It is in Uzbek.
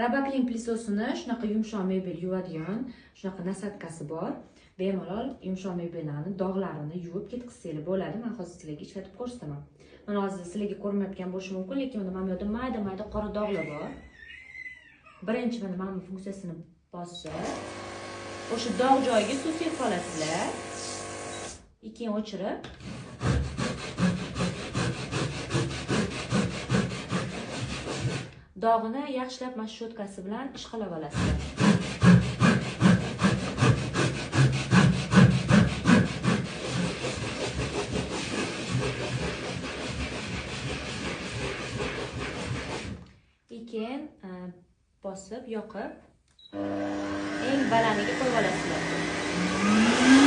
Rabakling plisosini shunaqa yumshoq mebel yuvadigan shunaqa nasatkasi bor. Bemalol yumshoq mebellarni dog'larini yuvib ketkizsangiz bo'ladi. Men hozir sizlarga ishlatib ko'rsataman. Mana hozir sizlarga ko'rmayotgan bo'lishi mumkin, lekin mana bu yerda mayda qora dog'lar bor. Birinchi mana bu funksiyasini bosib, o'sha dog' joyiga suv sepib olasizlar. Keyin o'chirib dog'ini yaxshilab mashotkasi bilan ishqalab olasizlar. Keyin bosib, yoqib eng balandiga qo'yib olasizlar.